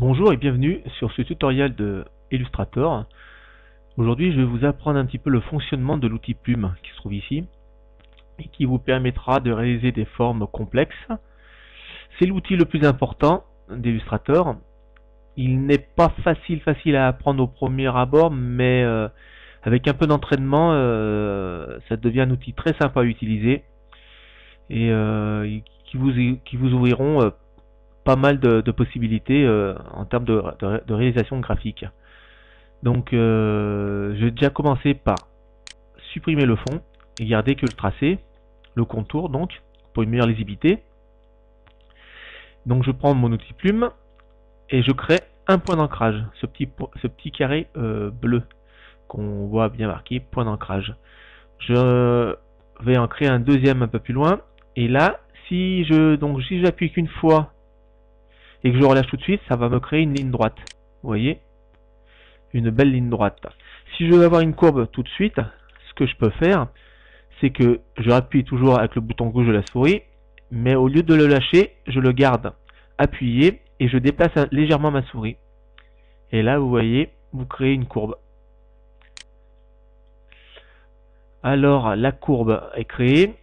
Bonjour et bienvenue sur ce tutoriel de Illustrator. Aujourd'hui, je vais vous apprendre un petit peu le fonctionnement de l'outil Plume qui se trouve ici et qui vous permettra de réaliser des formes complexes. C'est l'outil le plus important d'Illustrator. Il n'est pas facile à apprendre au premier abord, mais avec un peu d'entraînement, ça devient un outil très sympa à utiliser et qui vous ouvriront pas mal de possibilités en termes de réalisation graphique. Donc je vais déjà commencer par supprimer le fond et garder que le tracé, le contour donc, pour une meilleure lisibilité. Donc je prends mon outil Plume et je crée un point d'ancrage, ce petit carré bleu qu'on voit bien marqué point d'ancrage. Je vais en créer un deuxième un peu plus loin et là si j'appuie qu'une fois et que je relâche tout de suite, ça va me créer une ligne droite. Vous voyez, une belle ligne droite. Si je veux avoir une courbe tout de suite, ce que je peux faire, c'est que je appuie toujours avec le bouton gauche de la souris, mais au lieu de le lâcher, je le garde appuyé et je déplace légèrement ma souris. Et là, vous voyez, vous créez une courbe. Alors, la courbe est créée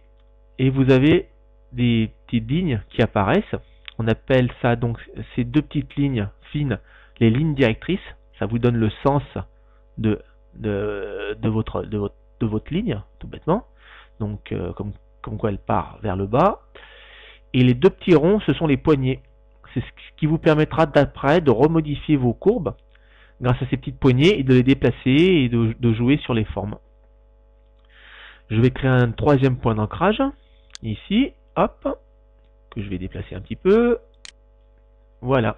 et vous avez des petites lignes qui apparaissent. On appelle ça donc ces deux petites lignes fines, les lignes directrices. Ça vous donne le sens de votre ligne, tout bêtement. Donc, comme quoi elle part vers le bas. Et les deux petits ronds, ce sont les poignées. C'est ce qui vous permettra d'après de remodifier vos courbes grâce à ces petites poignées et de les déplacer et de jouer sur les formes. Je vais créer un troisième point d'ancrage, ici, hop, que je vais déplacer un petit peu. Voilà.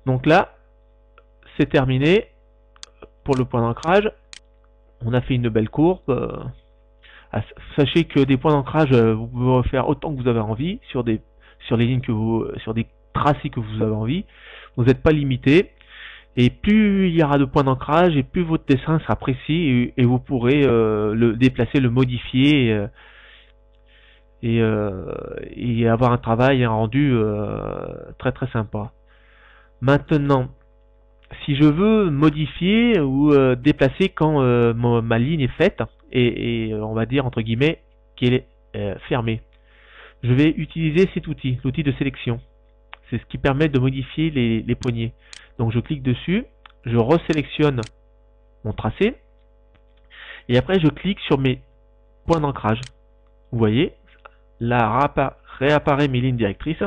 Donc là, c'est terminé pour le point d'ancrage. On a fait une belle courbe. Sachez que des points d'ancrage, vous pouvez refaire autant que vous avez envie sur les lignes sur des tracés que vous avez envie. Vous n'êtes pas limité. Et plus il y aura de points d'ancrage, et plus votre dessin sera précis et vous pourrez le déplacer, le modifier et avoir un travail, un rendu très sympa. Maintenant, si je veux modifier ou déplacer quand ma ligne est faite et on va dire entre guillemets qu'elle est fermée, je vais utiliser cet outil, l'outil de sélection. C'est ce qui permet de modifier les poignées. Donc je clique dessus, je resélectionne mon tracé et après je clique sur mes points d'ancrage. Vous voyez, là réapparaît mes lignes directrices.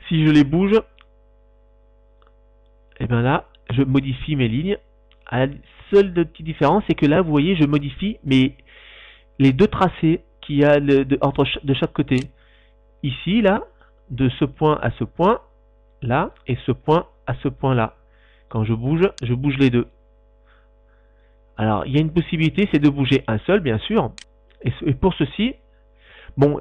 Si je les bouge, et bien là, je modifie mes lignes. La seule petite différence, c'est que là, vous voyez, je modifie les deux tracés qu'il y a de chaque côté. Ici, là, de ce point à ce point, là, et ce point à ce point-là. Quand je bouge les deux. Alors, il y a une possibilité, c'est de bouger un seul, bien sûr. Et pour ceci, bon,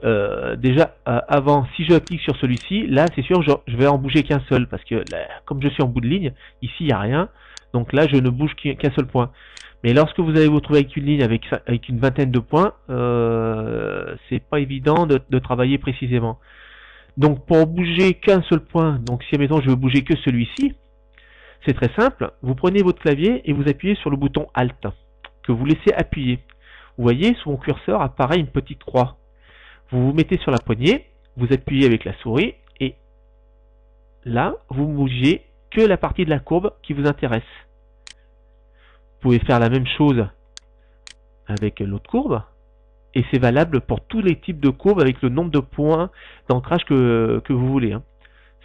déjà, avant, si je clique sur celui-ci, là, c'est sûr, je vais en bouger qu'un seul, parce que là, comme je suis en bout de ligne, ici, il n'y a rien. Donc là, je ne bouge qu'un seul point. Mais lorsque vous allez vous retrouver avec une ligne avec une vingtaine de points, c'est pas évident de travailler précisément. Donc, pour bouger qu'un seul point, donc si, admettons, je veux bouger que celui-ci, c'est très simple. Vous prenez votre clavier et vous appuyez sur le bouton Alt, que vous laissez appuyer. Vous voyez, sous mon curseur apparaît une petite croix. Vous vous mettez sur la poignée, vous appuyez avec la souris, et là, vous ne bougez que la partie de la courbe qui vous intéresse. Vous pouvez faire la même chose avec l'autre courbe, et c'est valable pour tous les types de courbes avec le nombre de points d'ancrage que vous voulez.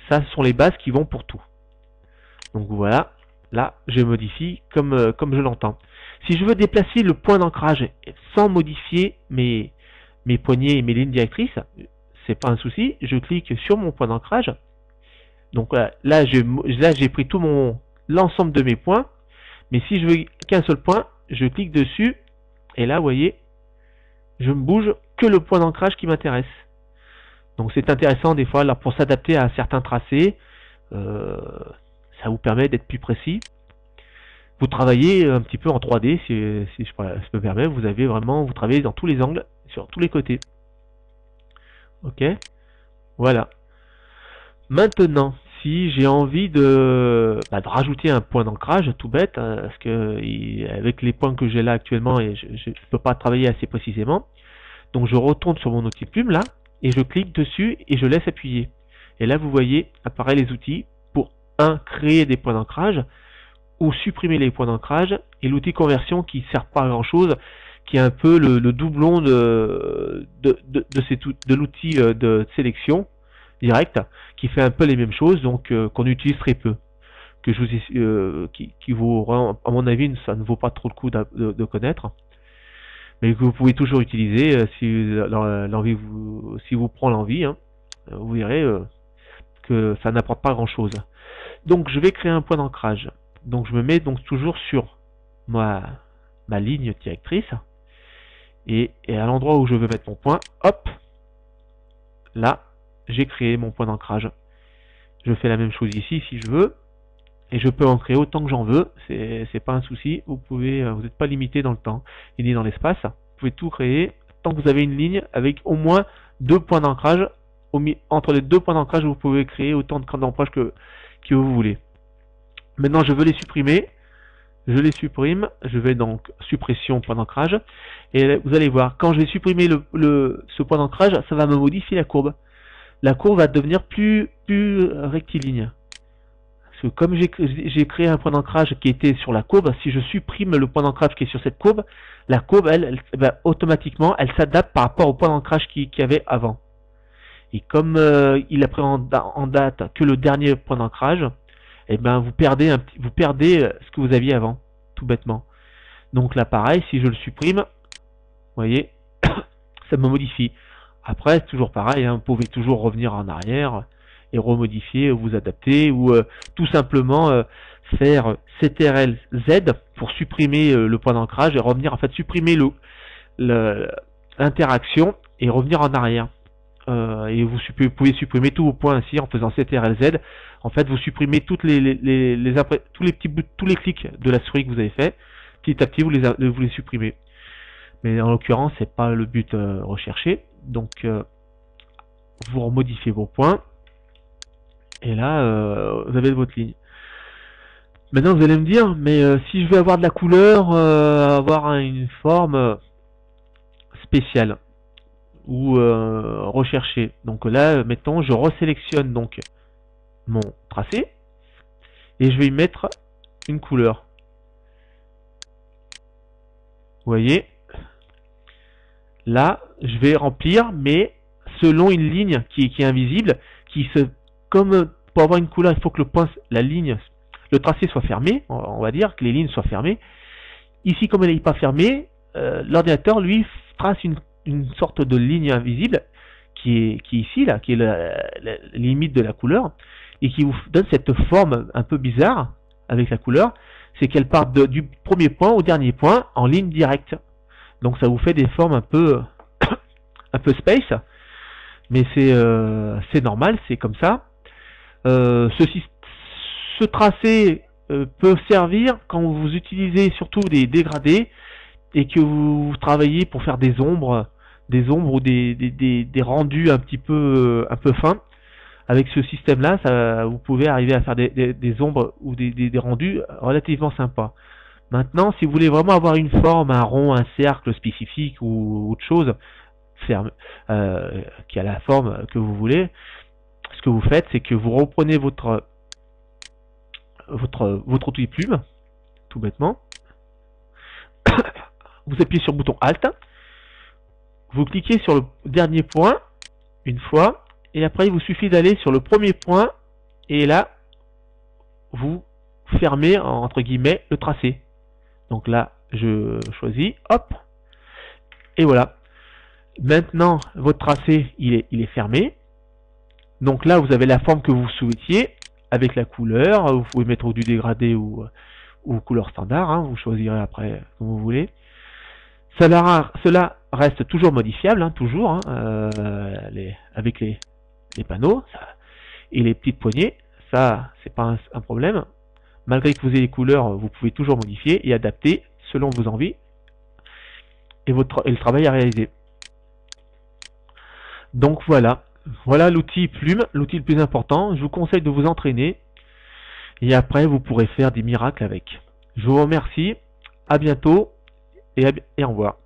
Ça, ce sont les bases qui vont pour tout. Donc voilà, là, je modifie comme je l'entends. Si je veux déplacer le point d'ancrage sans modifier mes poignées et mes lignes directrices, c'est pas un souci. Je clique sur mon point d'ancrage. Donc là, j'ai pris l'ensemble de mes points. Mais si je veux qu'un seul point, je clique dessus. Et là, vous voyez, je ne bouge que le point d'ancrage qui m'intéresse. Donc c'est intéressant des fois là, pour s'adapter à certains tracés. Ça vous permet d'être plus précis. Vous travaillez un petit peu en 3D, si je me permets. Vous travaillez dans tous les angles, sur tous les côtés. Ok, voilà. Maintenant, si j'ai envie de rajouter un point d'ancrage, tout bête, hein, parce que avec les points que j'ai là actuellement, et je ne peux pas travailler assez précisément, donc je retourne sur mon outil plume là, et je clique dessus et je laisse appuyer. Et là, vous voyez apparaître les outils pour créer des points d'ancrage ou supprimer les points d'ancrage, et l'outil conversion qui ne sert pas à grand chose, qui est un peu le doublon de l'outil de sélection direct, qui fait un peu les mêmes choses, donc qu'on utilise très peu, que je vous qui vaut, à mon avis, ça ne vaut pas trop le coup de connaître, mais que vous pouvez toujours utiliser si vous prend l'envie, hein, vous verrez que ça n'apporte pas grand chose. Donc je vais créer un point d'ancrage. Donc je me mets donc toujours sur ma ligne directrice, et à l'endroit où je veux mettre mon point, hop, là j'ai créé mon point d'ancrage. Je fais la même chose ici si je veux, et je peux en créer autant que j'en veux, c'est pas un souci. Vous n'êtes pas limité dans le temps et ni dans l'espace, vous pouvez tout créer tant que vous avez une ligne avec au moins 2 points d'ancrage. Entre les 2 points d'ancrage, vous pouvez créer autant de camps d'ancrage que vous voulez. Maintenant je veux les supprimer, je les supprime, je vais donc suppression point d'ancrage, et vous allez voir, quand je vais supprimer ce point d'ancrage, ça va me modifier la courbe. La courbe va devenir plus rectiligne. Parce que comme j'ai créé un point d'ancrage qui était sur la courbe, si je supprime le point d'ancrage qui est sur cette courbe, la courbe, automatiquement, elle s'adapte par rapport au point d'ancrage qu'il y avait avant. Et comme il a pris en date que le dernier point d'ancrage, eh ben vous perdez ce que vous aviez avant, tout bêtement. Donc là pareil, si je le supprime, vous voyez, ça me modifie. Après c'est toujours pareil, hein, vous pouvez toujours revenir en arrière et remodifier, vous adapter, ou tout simplement faire CTRL Z pour supprimer le point d'ancrage et revenir, en fait supprimer l'interaction et revenir en arrière. Et vous pouvez supprimer tous vos points ainsi en faisant CTRL Z. En fait, vous supprimez tous les clics de la souris que vous avez fait. Petit à petit, vous les supprimez. Mais en l'occurrence, c'est pas le but recherché. Donc, vous remodifiez vos points. Et là, vous avez votre ligne. Maintenant, vous allez me dire, mais si je veux avoir de la couleur, avoir une forme spéciale ou recherchée. Donc là, mettons, je resélectionne donc mon tracé et je vais y mettre une couleur. Vous voyez, là je vais remplir, mais selon une ligne qui est invisible, comme pour avoir une couleur, il faut que le tracé soit fermé, on va dire que les lignes soient fermées. Ici, comme elle n'est pas fermée, l'ordinateur lui trace une sorte de ligne invisible qui est ici, là, qui est la limite de la couleur, et qui vous donne cette forme un peu bizarre avec la couleur. C'est qu'elle part du premier point au dernier point en ligne directe. Donc ça vous fait des formes un peu space, mais c'est normal, c'est comme ça. Ce tracé peut servir quand vous utilisez surtout des dégradés et que vous travaillez pour faire des ombres ou des rendus un peu fins. Avec ce système-là, vous pouvez arriver à faire des ombres ou des rendus relativement sympas. Maintenant, si vous voulez vraiment avoir une forme, un rond, un cercle spécifique ou autre chose, qui a la forme que vous voulez, ce que vous faites, c'est que vous reprenez votre outil plume, tout bêtement. Vous appuyez sur le bouton Alt, vous cliquez sur le dernier point une fois, et après il vous suffit d'aller sur le premier point, et là vous fermez entre guillemets le tracé. Donc là je choisis, hop, et voilà. Maintenant votre tracé il est fermé. Donc là vous avez la forme que vous souhaitiez avec la couleur. Vous pouvez mettre du dégradé ou couleur standard, hein, vous choisirez après comme vous voulez. Cela reste toujours modifiable, hein, toujours, hein, avec les panneaux et les petites poignées. Ça, c'est pas un problème. Malgré que vous ayez les couleurs, vous pouvez toujours modifier et adapter selon vos envies et le travail à réaliser. Donc voilà, Voilà l'outil plume, l'outil le plus important. Je vous conseille de vous entraîner et après vous pourrez faire des miracles avec. Je vous remercie, à bientôt et au revoir.